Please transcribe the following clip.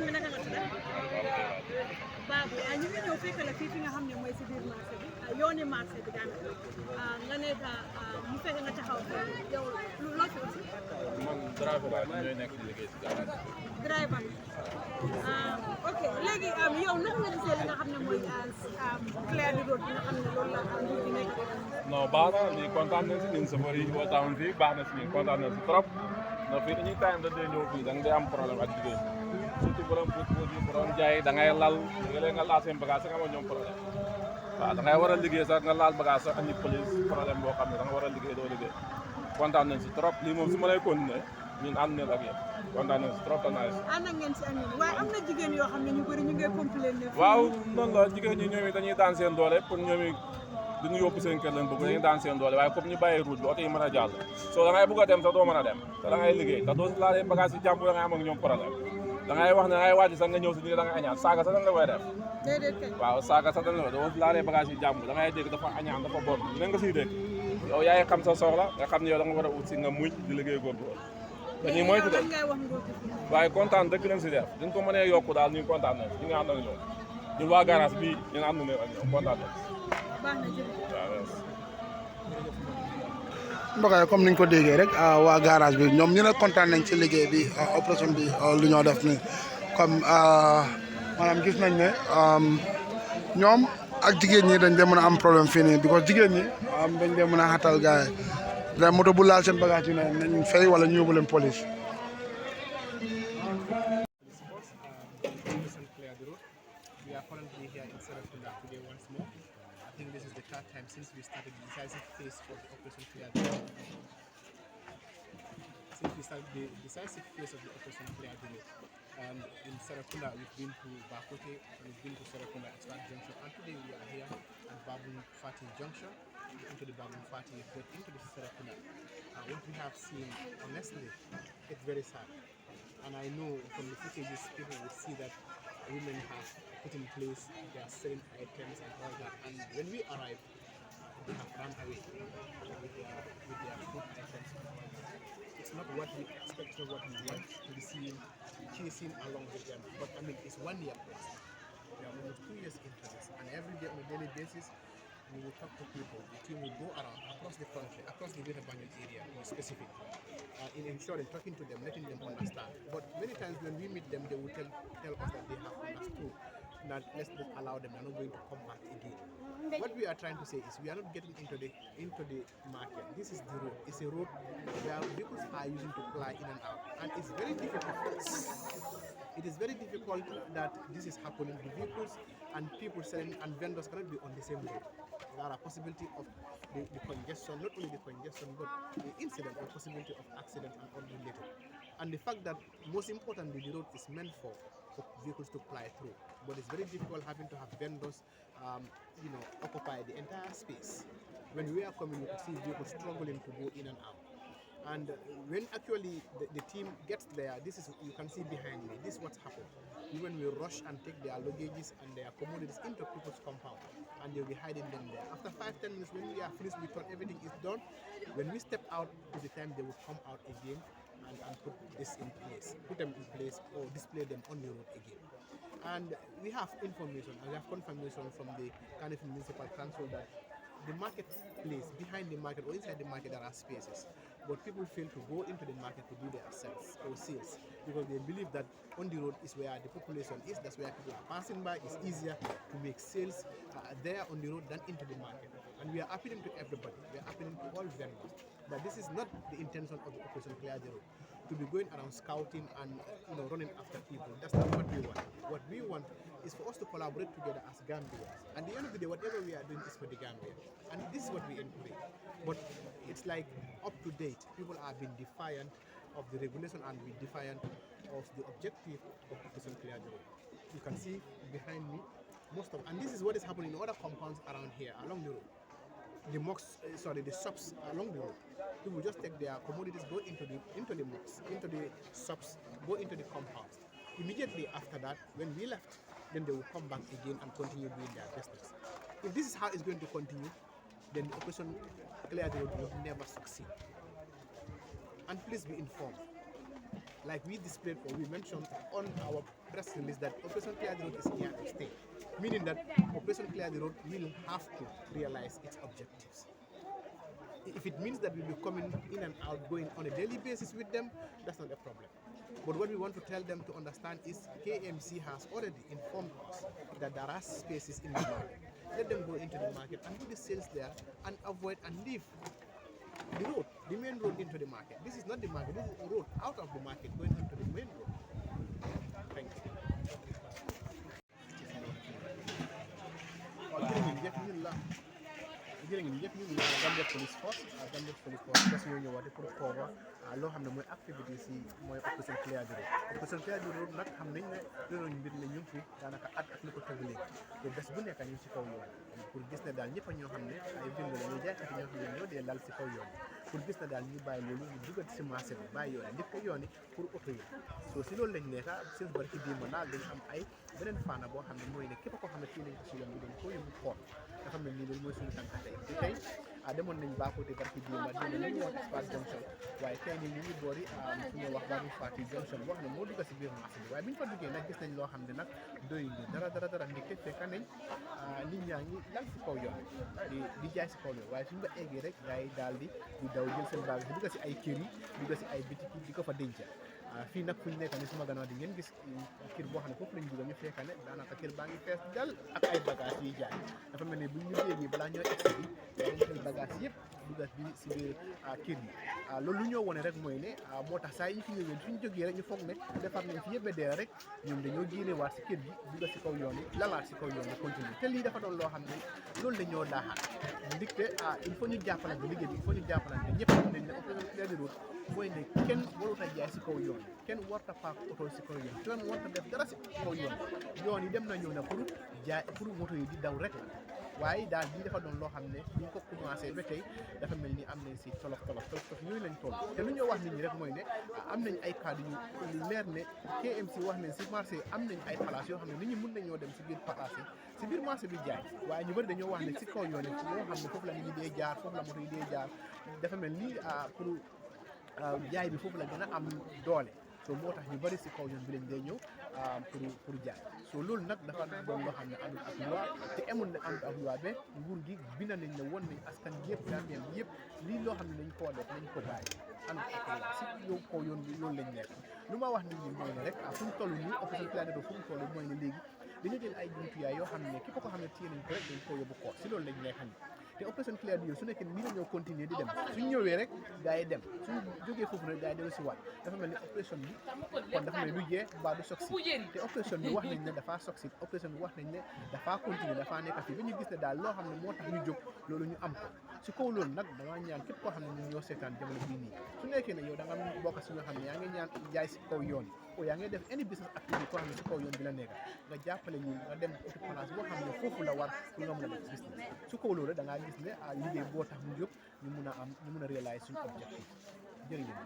sëñ bi naka nga tudd Babou ñu ngi ñëw fekk la fii fi nga xam ne mooy si biir marché bi yooni marché bi daanaka nga nekk mu fekk nga taxaw yow loo fi aussi man driver laa ñooy nekk di liggéey si garage driver ok léegi yow naka nga gisee li nga xam ne mooy clear di road bi nga xam ne loolu la nguur gi nekk non baax na lii kontaan nañ si ñun chauffeur yi boo taxoon fii baax na si ñun kontaan nañ si trop ndax fii dañuy time da dee ñëw fii da nga dee am problème ak jigéen surtout borom puus yi borom jaay da ngay lal léeg-léeg nga laal seen bagage sax nga amoon ñoom problème waaw da ngay war a liggéey sax nga laal bagage sax andi police problème boo xam ne da nga war a liggéey doo liggéey kontaan nañ si trop lii moom su ma lay continuer ñun ànd nañ ak yéen kontaan nañ si trop tanaa si ànd ak ngeen si ànd waaye am na jigéen yoo xam ne ñu bëri ñu ngi complain ne waaw noonu la jigéen ñi ñoom dañuy daan seen doole pour ñoom duñu yóbbu seen kër lañ bëgg dañuy daan seen doole waaye comme ñu bàyyi route bi oto yi mën a jàll soo da ngay bëgg a dem sax doo mën a dem te da ngay liggéey te doo si laalee bagage yi jàmbur da ngay am ak ñoom problème da ngay wax ne da ngay wàcc sax nga ñëw si ni da ngay añaan saaga sax dañ la koy def waaw saaga sax dañ la koy doo si laalee bagage yi jàmbur da ngay dégg dafa añaan dafa bon ne nga siy dégg yow yaay xam sa soxla nga xam ne yow da nga war a ut si nga muñ di liggéey góorgóorlu dañuy moytu de waaye kontaan dëgg lañ si def dañ ko mënee yokku daal ñu kontaan nañ ñu ngi ànd ak ñoom ñun waa garage bii ñu ngi ànd ak ñoom kontaan nañ mbokk yi comme niñ ko déggee rek waa garage bi ñoom ñu ne kontaan nañ ci liggéey bi opération bi lu ñoo def ni comme maanaam gis nañ ne ñoom ak jigéen ñi dañ dee mën a am problème fii nii because jigéen ñi dañ dee mën a xatal gars yi da moto bu laal seen bagage yi ne nañ fay wala ñu yóbbu leen police since we started the decisive phase of the Operation Clear the Road. Since we started the decisive phase of the Operation Clear the Road. In Serekunda, we've been to Bakote, we've been to Serekunda Expand Junction, and today we are here at Babun Fati Junction, into the Babun Fati, but into the Serekunda. What we have seen, honestly, it's very sad. And I know from the footages, people will see that women have put in place their selling items and all that. And when we arrived, they have run away with their food items. It's not what we expect or what we want to be seen chasing along with them. But I mean, it's 1 year plus. We are almost 2 years into this, and every day on a daily basis, we will talk to people. The team will go around across the country, across the Greater Banjul area, more specific, in ensuring, talking to them, letting them understand. But many times when we meet them, they will tell us that they have understood. That let's not allow them, they're not going to come back again. What we are trying to say is we are not getting into the market. This is the road. It's a road where vehicles are using to fly in and out. And it's very difficult. It is very difficult that this is happening. The vehicles and people selling and vendors cannot be on the same road. There are a possibility of the congestion, not only the congestion, but the incident or possibility of accident and unrelated. And the fact that most importantly the road is meant for vehicles to fly through, but it's very difficult having to have vendors occupy the entire space. When we are coming, you could see vehicles struggling to go in and out. And when actually the team gets there, this is, you can see behind me, this is what's happened. When we rush and take their luggages and their commodities into people's compound, and they'll be hiding them there. After 5-10 minutes, when we are finished, we thought everything is done. When we step out, is the time they will come out again and put this in place, put them in place or display them on the road again. And we have information, and we have confirmation from the Cardiff Municipal Council that the marketplace, behind the market or inside the market, there are spaces. But people fail to go into the market to do their sales because they believe that on the road is where the population is, that's where people are passing by. It's easier to make sales there on the road than into the market. And we are appealing to everybody, we are appealing to all vendors that this is not the intention of the Operation Clear the Road, to be going around scouting and running after people. That's not what we want. What we want is for us to collaborate together as Gambians. And at the end of the day, whatever we are doing is for the Gambia. And this is what we encourage. But it's like up to date, people are being defiant of the regulation and being defiant of the objective of Operation Clear the Road. You can see behind me, and this is what is happening in other compounds around here, along the road. The shops along the road. People just take their commodities, go into the mosques, into the shops, go into the compounds. Immediately after that, when we left, then they will come back again and continue doing their business. If this is how it's going to continue, then the Operation Clear the Road will never succeed. And please be informed. like we displayed or we mentioned on our press release that Operation Clear the Road is here to stay, meaning that Operation Clear the Road will have to realize its objectives. If it means that we'll be coming in and out, going on a daily basis with them, that's not a problem. But what we want to tell them to understand is KMC has already informed us that there are spaces in the market. Let them go into the market and do the sales there and avoid and leave the road, the main road into the market. This is not the market, this is a road out of the market going into the main road. Thank you. jërëjëf ñu ngi Gambia Police Force parce que ñoo ñëwaate pour cover loo xam ne mooy activité si mooy Operation Clear the Road. Operation Clear the Road nag xam nañ ne loolu mbir ne ñu ngi fi daanaka at ak lu ko tegu léegi te bés bu nekk ñu si kaw yoon pour gis ne daal ñëpp a ñoo xam ne ay bind la ñuy jaaykat ñoo xam ne ñoo dee lal si kaw yoon pour gis ne daal ñu bàyyi loolu ñu dugal si marché bi bàyyi yoon def ko yoon pour oto yi soo si loolu lañ nekka seen barki démb naa dañ am ay beneen faana boo xam ne mooy ne képp koo xam ne fii lañ ko si yoon bi dañ koo yóbbu koot nga xam ne nii loolu mooy suñu tànk tey te tey demoon nañ Bakoteh barki démb dina ñu wax Espat Junction waaye tey nii ñu ngi boori suñu wax Babou Fati Junction boo xam ne moo dugg si biir marché bi waaye bi ñu fa duggee nag gis nañ loo xam ne nag doy ñu dara ndeke fekk nañ nit ñaa ngi lal si kaw yoon di jaay si kaw yoon waaye suñu nga eggee rek gars yi daal di daw jël seen bagage di dugg si ay kër yi dugg si ay bitik yi di ko fa denc fii nag fu ñu nekk ni suma gannaaw di ngeen gis kër boo xam ne foofu lañ dugg ñu fekk ne daanaka kër baa ngi fees dal ak ay bagage yiy jaay dafa mel ne bu ñu déggee balaa ñoo egsi bi dañ jël bagage yëpp dugg bi si biir kër yi loolu lu ñoo wone rek mooy ne moo tax saa yi fi ñëwee suñu jógee rek ñu foog ne defar nañ fi yëpp dee rek ñoom dañoo génne waat si kër gi dugg si kaw yoon yi lalaat si kaw yoon yi continuer te lii dafa doon loo xam ne loolu dañoo daaxaat ndigte il faut ñu jàppalante liggéey bi il faut ñu jàppalante ñëpp xam nañ ne Operation Clear the Road mooy ne kenn warut a jaay si kaw yoon kenn warta paak oto si kaw yoon kenn warta def dara si kaw yoon yi dem na ñëw na pour jaay pour moto yi di daw rek la waaye daal bii dafa doon loo xam ne ñu ko commencé ba tey dafa mel ni am nañ si tolof yooyu lañ toll te lu ñoo wax nit ñi rek mooy ne am nañ ay cadre yu leer ne KMC wax nañ si marché am nañ ay place yoo xam ne nit ñi mën nañoo dem si biir place yi si biir marché bi jaay waaye ñu bëri dañoo wax ne si kaw yoon yi yoo xam ne foofu la nit ñi dee jaar foofu la moto yi dee jaar dafa mel ni pour jaay bi foofu la gën a am doole so moo tax ñu bëri si kaw yoon bi lañ dee ñëw pour jaay so loolu nag dafa doon loo xam ne amul ak loi te amul ne amul ak loi ba nguur gi bind nañ ne woon nañ askan yëpp Gambien bi yëpp lii loo xam ne dañ koo def nañ ko bàyyi amul ak loi si yow kaw yoon bi loolu lañ nekk lu ma wax nit ñi mooy ne rek fu mu toll nii Operation Clear the Road fu mu toll mooy ne léegi dañu jël ay jumtuyaay yoo xam ne képp ko xam ne téye nañ ko rek dañ koo yóbbu koot si loolu lañ nekk nii te Operation Clear the Road su nekkee nii la ñoo continuer di dem suñ ñëwee rek gars yi dem suñ jógee foofu rek gars yi dellu si waat dafa mel ni opération bi kon dafa mel ni du jee mbaa du soksi te opération bi wax nañ ne dafaa soksi opération bi wax nañ ne dafaa continuer dafaa nekk fii ba ñu gis ne daal loo xam ne moo tax ñu jóg loolu ñu am ko si kaw loolu nag damaa ñaan képp koo xam ne ñu ñoo seetaan jamono bii nii su nekkee ne yow da nga bokk si ñoo xam ne yaa ngi ñaan jaay si kaw yoon yi o yaa ngi def any business activity koo xam ne si kaw yoon bi la nekk nga jàppale ñu nga dem uti place boo xam ne foofu la war pour nga mën a def business su kaw loolu da ngaa gis ne liggéey boo tax mu jóg ñu mun a réaliser suñu objectif jërëjëf